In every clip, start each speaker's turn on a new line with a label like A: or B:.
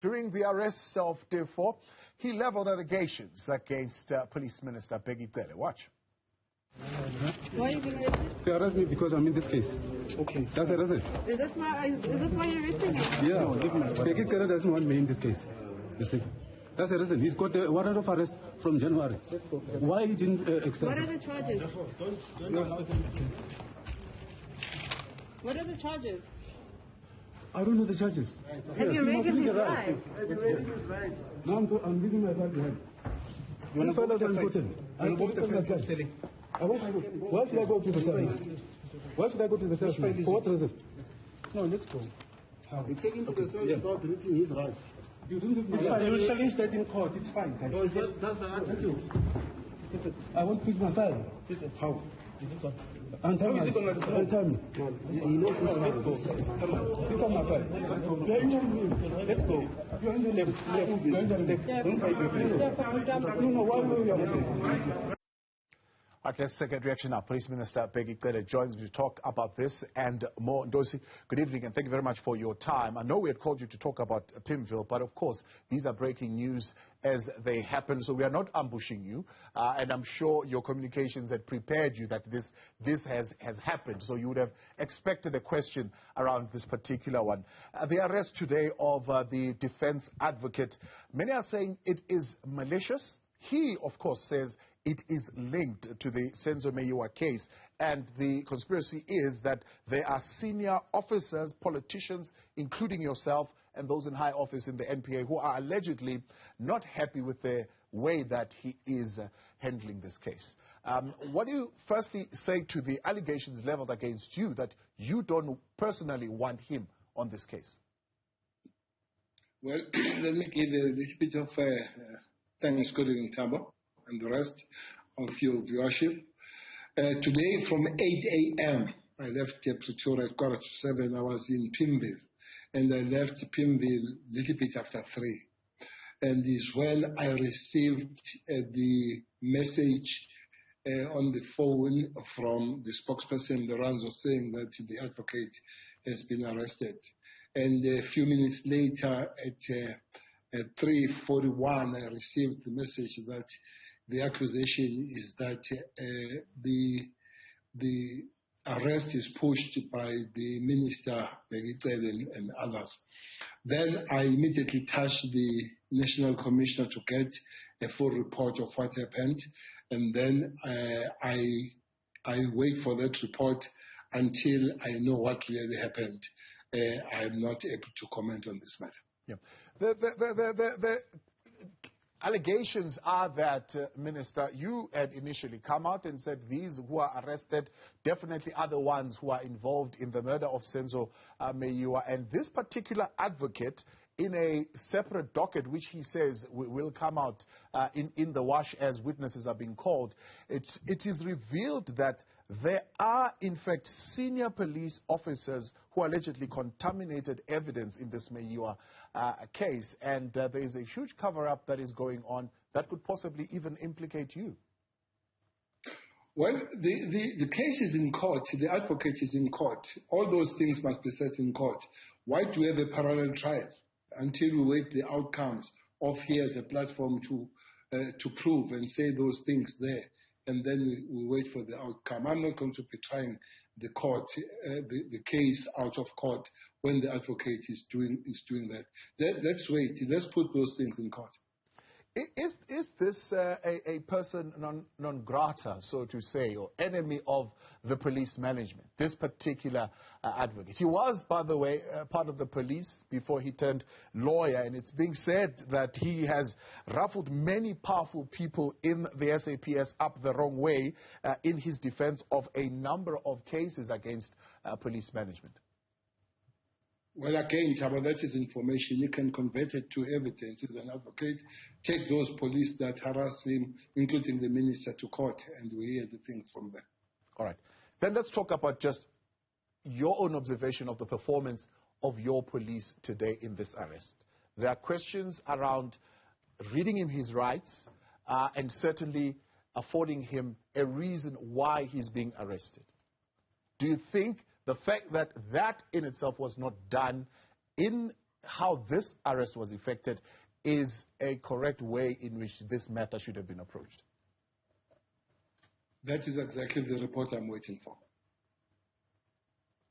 A: During the arrest of Teffo, he leveled allegations against Police Minister Bheki Cele. Watch.
B: Why are you being arrested?
C: They arrest me because I'm in this case.
B: Okay.
C: That's it.
B: Is this why you're arresting me?
C: Yeah. Bheki Cele doesn't want me in this case. You see? That's the reason. He's got the warrant of arrest from January. Why he didn't accept
B: What are the charges? What are the charges?
C: I don't know the charges.
B: Have you read his rights?
C: Now I'm reading my right behind. This fellow is important. I want to go. Why should I go to the cell? Why should I go to the cell? For what reason?
D: No, let's go. You're taking to the cell without reading his rights.
C: You didn't
D: It's fine. You will challenge that in court. It's fine, guys.
C: No, that's the answer. I want to fix my file.
D: How?
C: Tell me. Tell me.
D: He knows his rights. Let's go. Come on.
C: These are my files.
D: Let's go.
C: Let's go. You're in the left. You're in the left. Don't fight me, please. No, why are you arresting?
A: Okay, let's take a reaction now. Police Minister Bheki Cele joins me to talk about this and more. Ndosi, good evening and thank you very much for your time. I know we had called you to talk about Pimville, but of course, these are breaking news as they happen, so we are not ambushing you. And I'm sure your communications had prepared you that this has happened, so you would have expected a question around this particular one. The arrest today of the defense advocate, many are saying it is malicious. He, of course, says it is linked to the Senzo Meyiwa case. And the conspiracy is that there are senior officers, politicians, including yourself and those in high office in the NPA, who are allegedly not happy with the way that he is handling this case. What do you firstly say to the allegations leveled against you that you don't personally want him on this case?
D: Well, let me give a little bit of thanks, Colin Tabo, and the rest of your viewership. Today from 8 a.m., I left Pretoria at 6:45. I was in Pimville, and I left Pimville a little bit after 3. And is when I received the message on the phone from the spokesperson, Lorenzo, saying that the advocate has been arrested. And a few minutes later, at 3:41, I received the message that the accusation is that the arrest is pushed by the minister, Bheki Cele, and others. Then I immediately touched the National Commissioner to get a full report of what happened, and then I wait for that report until I know what really happened. I'm not able to comment on this matter.
A: Yeah. The allegations are that, Minister, you had initially come out and said these who are arrested definitely are the ones who are involved in the murder of Senzo Meyiwa. And this particular advocate, in a separate docket, which he says will come out in the wash as witnesses are being called, it is revealed that there are, in fact, senior police officers who allegedly contaminated evidence in this Meyiwa case. And there is a huge cover-up that is going on that could possibly even implicate you.
D: Well, the case is in court. The advocate is in court. All those things must be set in court. Why do we have a parallel trial until we wait the outcomes of here as a platform to prove and say those things there? And then we wait for the outcome. I'm not going to be trying the court, the case out of court when the advocate is doing that. Let's wait. Let's put those things in court.
A: Is this a person non grata, so to say, or enemy of the police management, this particular advocate? He was, by the way, part of the police before he turned lawyer, and it's being said that he has ruffled many powerful people in the SAPS up the wrong way in his defense of a number of cases against police management.
D: Well, again, Tabo, that is information. You can convert it to evidence as an advocate. Take those police that harass him, including the minister, to court, and we hear the things from them.
A: All right. Then let's talk about just your own observation of the performance of your police today in this arrest. There are questions around reading him his rights and certainly affording him a reason why he's being arrested. Do you think the fact that that in itself was not done in how this arrest was effected is a correct way in which this matter should have been approached?
D: That is exactly the report I'm waiting for.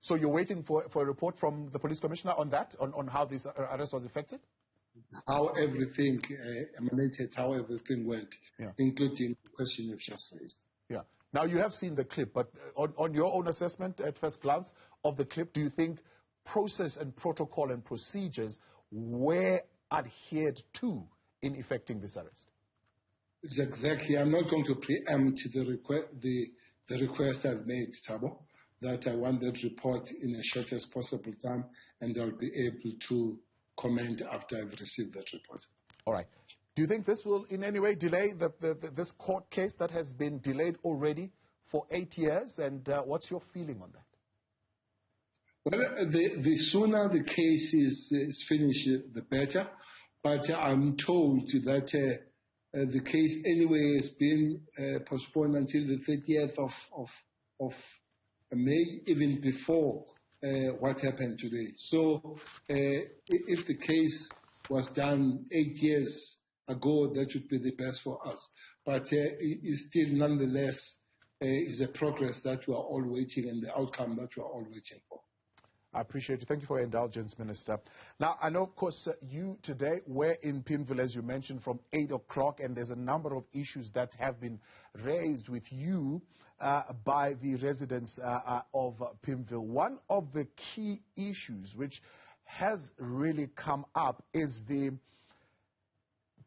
A: So you're waiting for a report from the police commissioner on that, on how this arrest was effected?
D: How everything emanated, how everything went, including the question you've just raised.
A: Yeah. Now, you have seen the clip, but on your own assessment at first glance of the clip, do you think process and protocol and procedures were adhered to in effecting this arrest?
D: It's exactly. I'm not going to preempt the request I've made, Thabo, that I want that report in as short as possible time, and I'll be able to comment after I've received that report. All right.
A: Do you think this will in any way delay this court case that has been delayed already for 8 years? And what's your feeling on that?
D: Well, the sooner the case is finished, the better. But I'm told that the case anyway has been postponed until the 30th of May, even before what happened today. So if the case was done 8 years ago, that would be the best for us. But it still nonetheless is a progress that we are all waiting, and the outcome that we are all waiting for.
A: I appreciate you. Thank you for your indulgence, Minister. Now, I know, of course, you today were in Pimville, as you mentioned, from 8 o'clock, and there's a number of issues that have been raised with you by the residents of Pimville. One of the key issues which has really come up is the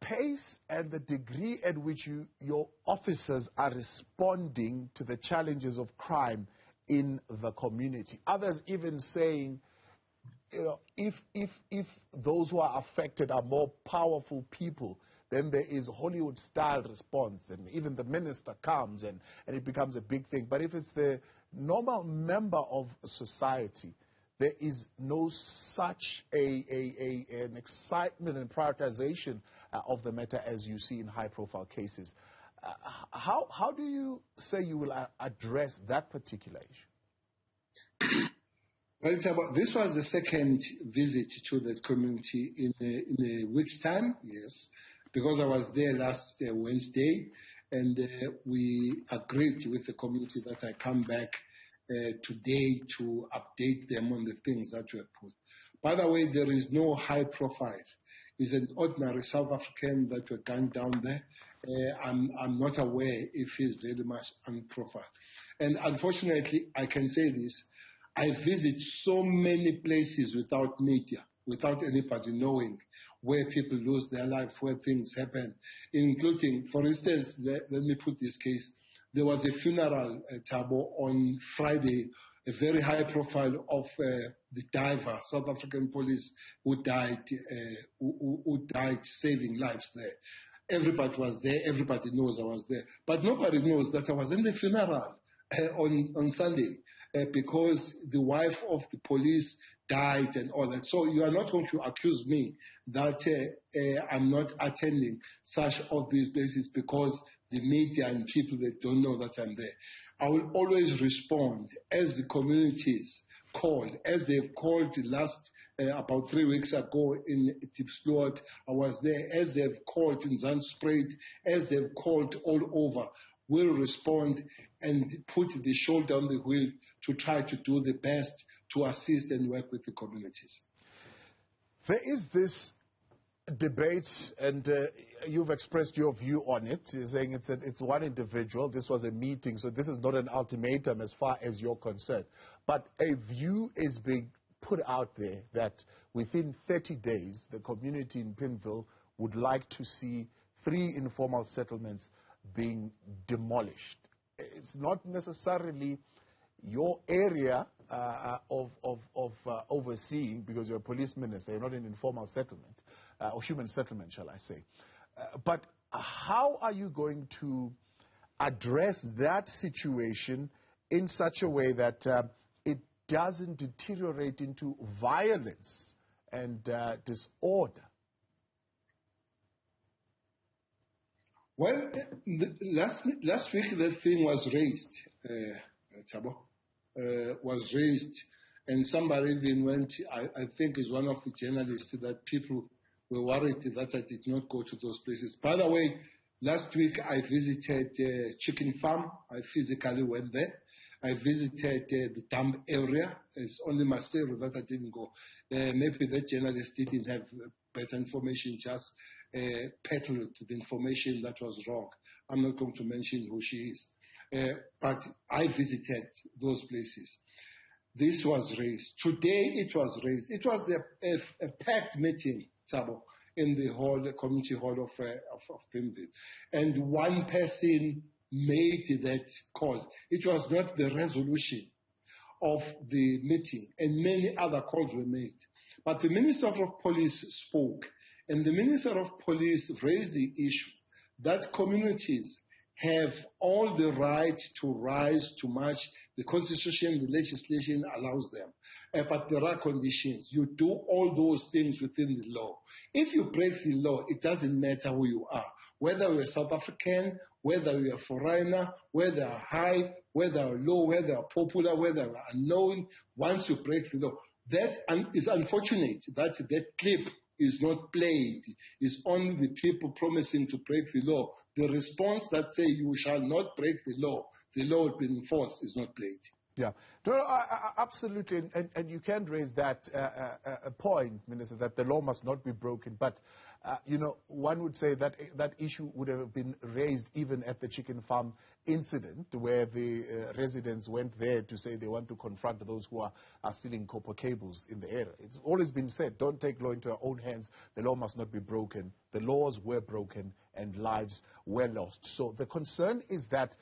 A: pace and the degree at which your officers are responding to the challenges of crime in the community. Others even saying, you know, if those who are affected are more powerful people, then there is Hollywood-style response, and even the minister comes and it becomes a big thing. But if it's the normal member of society, there is no such an excitement and prioritization of the matter as you see in high-profile cases. How do you say you will address that particular issue?
D: Well, this was the second visit to the community in a week's time, yes, because I was there last Wednesday, and we agreed with the community that I come back today to update them on the things that we have put. By the way, there is no high profile. It's an ordinary South African that were gunned down there. I'm not aware if he's very much on profile. And unfortunately, I can say this, I visit so many places without media, without anybody knowing where people lose their life, where things happen, including, for instance, let me put this case. There was a funeral at Thabo on Friday, a very high profile of the diver, South African police, who died saving lives there. Everybody was there. Everybody knows I was there. But nobody knows that I was in the funeral on Sunday because the wife of the police died and all that. So you are not going to accuse me that I'm not attending such of these places because the media and people that don't know that I'm there. I will always respond as the communities call, as they've called last about 3 weeks ago in Tipsloot. I was there. As they've called in Zandspruit, as they've called all over, we'll respond and put the shoulder on the wheel to try to do the best to assist and work with the communities.
A: There is this debate, and you've expressed your view on it. You're saying it's one individual. This was a meeting, so this is not an ultimatum as far as you're concerned. But a view is being put out there that within 30 days, the community in Pimville would like to see 3 informal settlements being demolished. It's not necessarily your area of overseeing, because you're a police minister, you're not an informal settlement, or human settlement, shall I say. But how are you going to address that situation in such a way that it doesn't deteriorate into violence and disorder?
D: Well, last week that thing was raised, Thabo, was raised And somebody even went, I think is one of the journalists, that people were worried that I did not go to those places. By the way, last week I visited a chicken farm. I physically went there. I visited the dump area. It's only Maseru that I didn't go. Maybe the journalist didn't have better information, just peddled the information that was wrong. I'm not going to mention who she is. But I visited those places. This was raised. Today it was raised. It was a packed meeting, Thabo, in the community hall of Pimville. And one person made that call. It was not the resolution of the meeting, and many other calls were made. But the Minister of Police spoke, and the Minister of Police raised the issue that communities have all the right to rise, to march. The Constitution, the legislation allows them. But there are conditions. You do all those things within the law. If you break the law, it doesn't matter who you are, whether you're South African, whether you're a foreigner, whether you're high, whether you're low, whether you're popular, whether you're unknown. Once you break the law, that is unfortunate that that clip is not played. It's only the people promising to break the law. The response that say you shall not break the law will be enforced, is not played.
A: Yeah, no, absolutely, and you can raise that point, Minister, that the law must not be broken. But one would say that that issue would have been raised even at the chicken farm incident, where the residents went there to say they want to confront those who are stealing copper cables in the area. It's always been said, don't take law into your own hands. The law must not be broken. The laws were broken and lives were lost. So the concern is that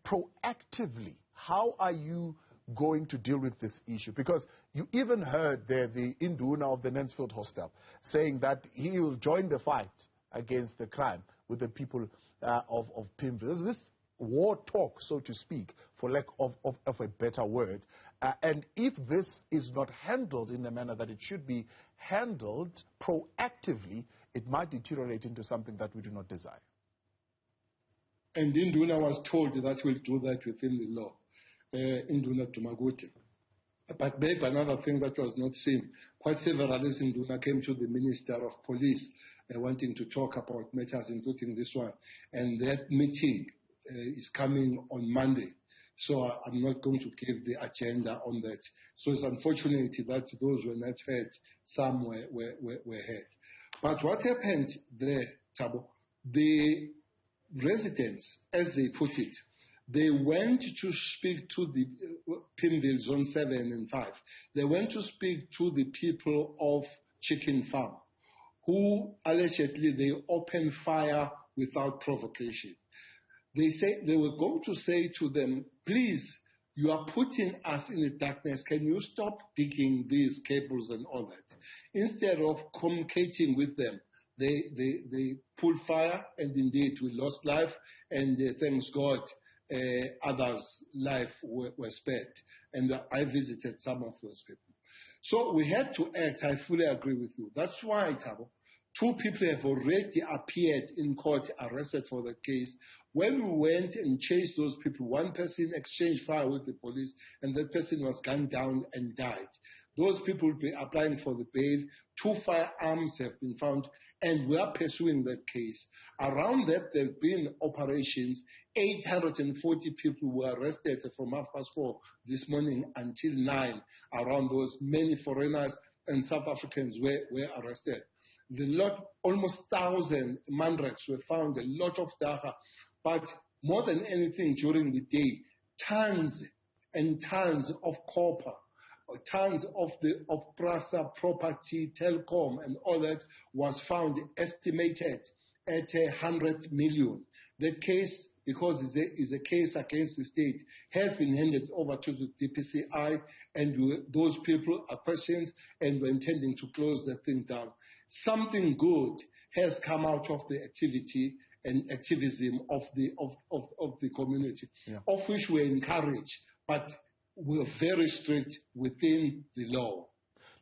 A: proactively, how are you going to deal with this issue? Because you even heard there the Induna of the Mansfield Hostel saying that he will join the fight against the crime with the people of Pimville. This war talk, so to speak, for lack of a better word. And if this is not handled in the manner that it should be handled proactively, it might deteriorate into something that we do not desire.
D: And Induna was told that we'll do that within the law. Induna Tumaguti. But maybe another thing that was not seen, quite several others Induna came to the Minister of Police wanting to talk about matters, including this one. And that meeting is coming on Monday. So I'm not going to give the agenda on that. So it's unfortunate that those were not heard, some were heard. But what happened there, Thabo, the residents, as they put it, they went to speak to the Pimville Zone 7 and 5. They went to speak to the people of Chicken Farm, who allegedly they opened fire without provocation. They say they were going to say to them, please, you are putting us in the darkness. Can you stop digging these cables and all that? Instead of communicating with them, they pulled fire, and indeed we lost life, and thanks God, others' life were spared. And I visited some of those people. So we had to act. I fully agree with you. That's why, Thabo, 2 people have already appeared in court, arrested for the case. When we went and chased those people, one person exchanged fire with the police, and that person was gunned down and died. Those people will be applying for the bail. 2 firearms have been found, and we are pursuing that case. Around that, there have been operations. 840 people were arrested from 4:30 this morning until 9. Around those, many foreigners and South Africans were arrested. Almost 1,000 mandrakes were found, a lot of dagga. But more than anything, during the day, tons and tons of copper, tons of Prasa property, telecom, and all that was found, estimated at 100 million. That case, because it's a case against the state, has been handed over to the DPCI, and those people are questioned, and we're intending to close that thing down. Something good has come out of the activity and activism of the community, of which we encourage, but we're very strict within the law.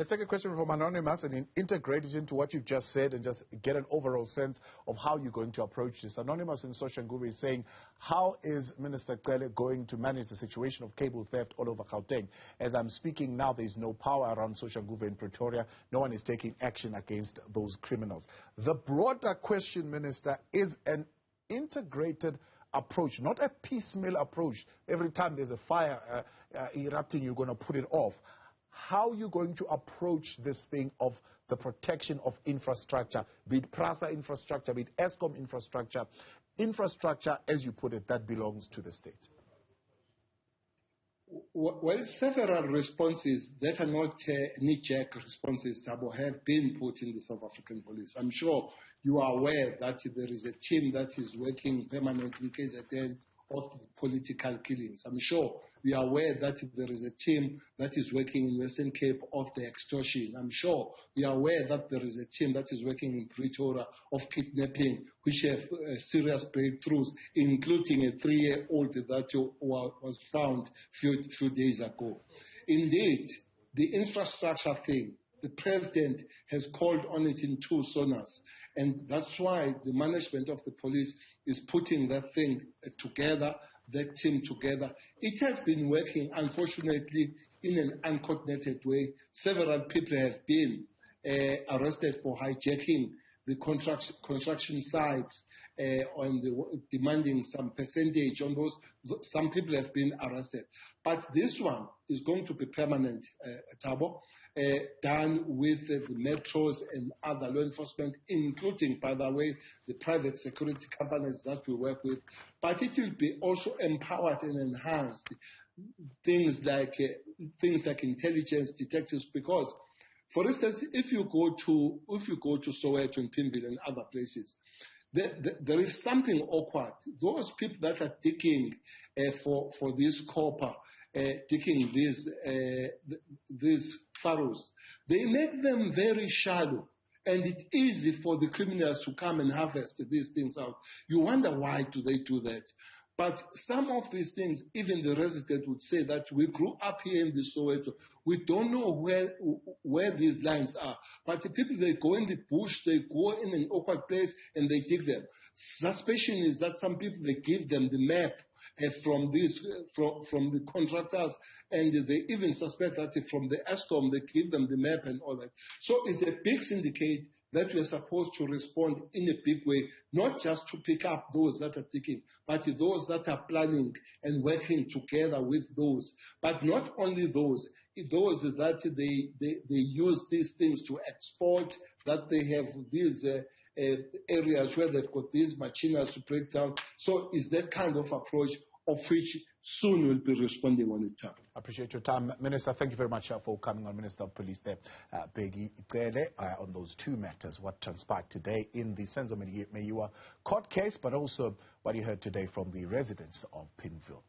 A: Let's take a question from Anonymous and integrate it into what you've just said and just get an overall sense of how you're going to approach this. Anonymous in Soshanguve is saying, how is Minister Cele going to manage the situation of cable theft all over Gauteng? As I'm speaking now, there's no power around Soshanguve and Pretoria. No one is taking action against those criminals. The broader question, Minister, is an integrated approach, not a piecemeal approach. Every time there's a fire erupting, you're going to put it off. How are you going to approach this thing of the protection of infrastructure, be it PRASA infrastructure, be it ESCOM infrastructure, as you put it, that belongs to the state?
D: Well, several responses that are not knee-jerk responses have been put in the South African police. I'm sure you are aware that there is a team that is working permanently in KZN of political killings. I'm sure we are aware that there is a team that is working in Western Cape of the extortion. I'm sure we are aware that there is a team that is working in Pretoria of kidnapping, which have serious breakthroughs, including a 3-year-old that was found a few days ago. Indeed, the infrastructure thing, the president has called on it in 2 sonars, and that's why the management of the police is putting that thing together, that team together. It has been working, unfortunately, in an uncoordinated way. Several people have been arrested for hijacking the construction sites demanding some percentage on those. Some people have been arrested. But this one is going to be permanent, Thabo, done with the metros and other law enforcement, including, by the way, the private security companies that we work with. But it will be also empowered and enhanced. Things like intelligence detectives, because, for instance, if you go to Soweto and Pimville and other places, there is something awkward. Those people that are digging for this copper, digging these furrows, they make them very shallow, and it's easy for the criminals to come and harvest these things out. You wonder, why do they do that? But some of these things, even the resident would say that we grew up here in the Soweto. We don't know where these lines are. But the people, they go in the bush, they go in an awkward place, and they dig them. Suspicion is that some people, they give them the map from the contractors, and they even suspect that from the ESCOM, they give them the map and all that. So it's a big syndicate that we're supposed to respond in a big way, not just to pick up those that are digging, but those that are planning and working together with those. But not only those that they use these things to export, that they have these areas where they've got these machineries to break down. So it's that kind of approach of which soon we'll be responding on it.
A: I appreciate your time, Minister. Thank you very much for coming on. Minister of Police there, Bheki Cele, on those 2 matters, what transpired today in the Senzo Meyiwa court case, but also what you heard today from the residents of Pimville.